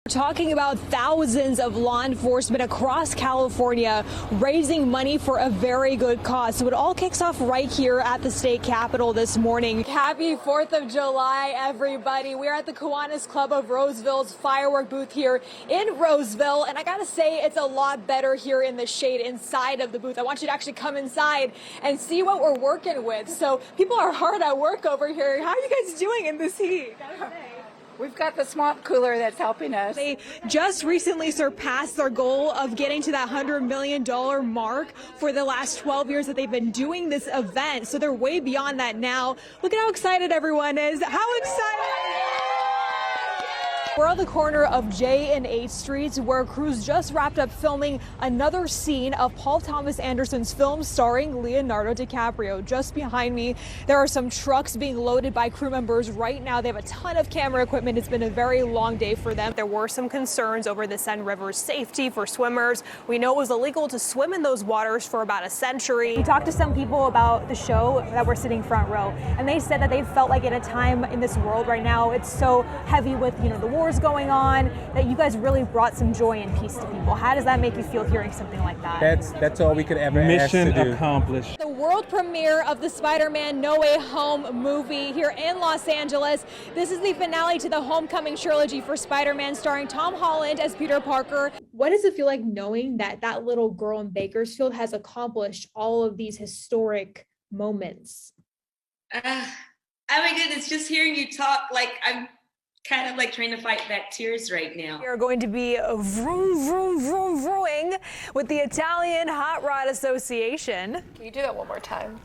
Talking about thousands of law enforcement across California raising money for a very good cause. So it all kicks off right here at the state capitol this morning. Happy 4th of July, everybody. We're at the Kiwanis Club of Roseville's firework booth here in Roseville. And I gotta say, it's a lot better here in the shade inside of the booth. I want you to actually come inside and see what we're working with. So people are hard at work over here. How are you guys doing in this heat? We've got the swamp cooler that's helping us. They just recently surpassed their goal of getting to that $100 million mark for the last 12 years that they've been doing this event. So they're way beyond that now. Look at how excited everyone is. How excited! We're on the corner of J and 8th Streets, where crews just wrapped up filming another scene of Paul Thomas Anderson's film starring Leonardo DiCaprio. Just behind me, there are some trucks being loaded by crew members right now. They have a ton of camera equipment. It's been a very long day for them. There were some concerns over the Seine River's safety for swimmers. We know it was illegal to swim in those waters for about a century. We talked to some people about the show that were sitting front row, and they said that they felt like at a time in this world right now, it's so heavy with, the wars going on, that you guys really brought some joy and peace to people. How does that make you feel hearing something like that? That's all we could ever ask to do. Mission accomplished. The world premiere of the Spider-Man No Way Home movie here in Los Angeles. This is the finale to the Homecoming trilogy for Spider-Man, starring Tom Holland as Peter Parker. What does it feel like knowing that that little girl in Bakersfield has accomplished all of these historic moments? Oh my goodness, just hearing you talk, I'm kind of trying to fight back tears right now. We are going to be vroom, vroom, vroom, vrooming with the Italian Hot Rod Association. Can you do that one more time?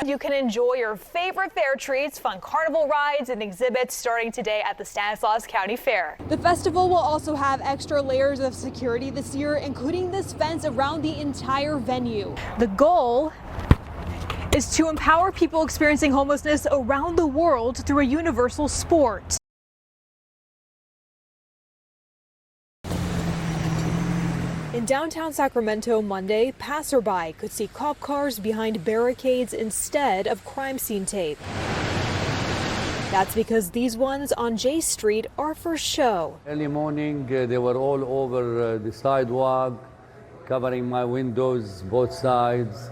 You can enjoy your favorite fair treats, fun carnival rides, and exhibits starting today at the Stanislaus County Fair. The festival will also have extra layers of security this year, including this fence around the entire venue. The goal is to empower people experiencing homelessness around the world through a universal sport. In downtown Sacramento Monday, passerby could see cop cars behind barricades instead of crime scene tape. That's because these ones on J Street are for show. Early morning, they were all over the sidewalk, covering my windows, both sides,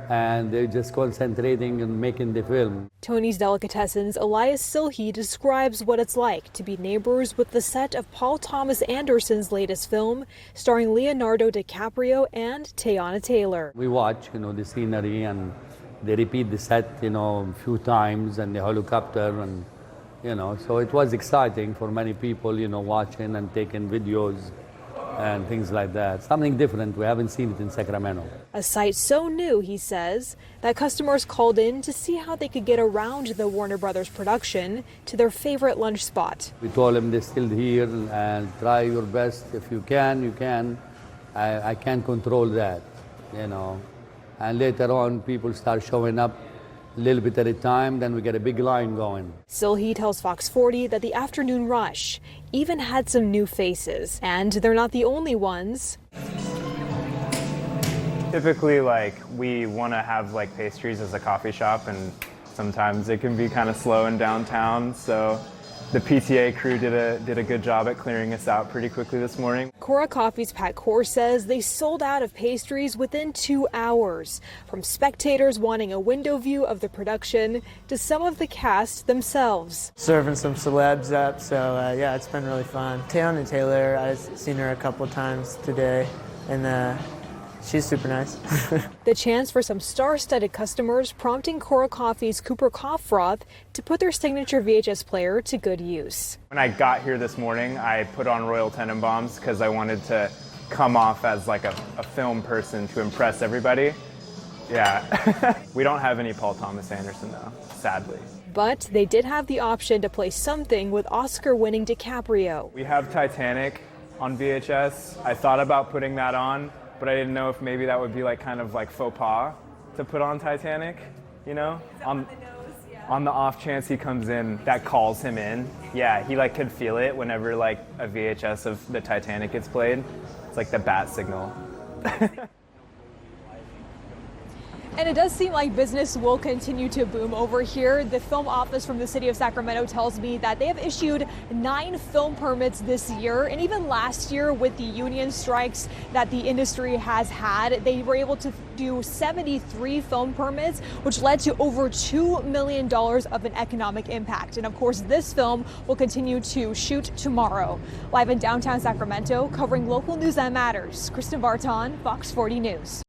and they're just concentrating on making the film. Tony's Delicateссens' Elias Silhe describes what it's like to be neighbors with the set of Paul Thomas Anderson's latest film, starring Leonardo DiCaprio and Teyana Taylor. We watch, the scenery, and they repeat the set, a few times, and the helicopter, and, so it was exciting for many people, watching and taking videos and things like that. Something different. We haven't seen it in Sacramento. A site so new, he says, that customers called in to see how they could get around the Warner Brothers production to their favorite lunch spot. We told them they're still here and try your best. If you can, you can. I can't control that, And later on, people start showing up a little bit at a time, then we get a big line going. Silhe tells Fox 40 that the afternoon rush even had some new faces, and they're not the only ones. Typically, we want to have pastries as a coffee shop, and sometimes it can be kind of slow in downtown, so the PTA crew did a good job at clearing us out pretty quickly this morning. Cora Coffee's Pat Core says they sold out of pastries within 2 hours, from spectators wanting a window view of the production to some of the cast themselves. Serving some celebs up, so yeah, it's been really fun. Teyana Taylor, I've seen her a couple times today, and she's super nice. The chance for some star-studded customers prompting Cora Coffee's Cooper Cough Froth to put their signature VHS player to good use. When I got here this morning, I put on Royal Tenenbaums because I wanted to come off as a film person to impress everybody. Yeah. We don't have any Paul Thomas Anderson though, sadly. But they did have the option to play something with Oscar-winning DiCaprio. We have Titanic on VHS. I thought about putting that on, but I didn't know if maybe that would be faux pas to put on Titanic, on the off chance he comes in, that calls him in. Yeah, he could feel it whenever a VHS of the Titanic gets played. It's like the bat signal. And it does seem like business will continue to boom over here. The film office from the city of Sacramento tells me that they have issued 9 film permits this year. And even last year, with the union strikes that the industry has had, they were able to do 73 film permits, which led to over $2 million of an economic impact. And of course, this film will continue to shoot tomorrow. Live in downtown Sacramento, covering local news that matters, Kristin Vartan, Fox 40 News.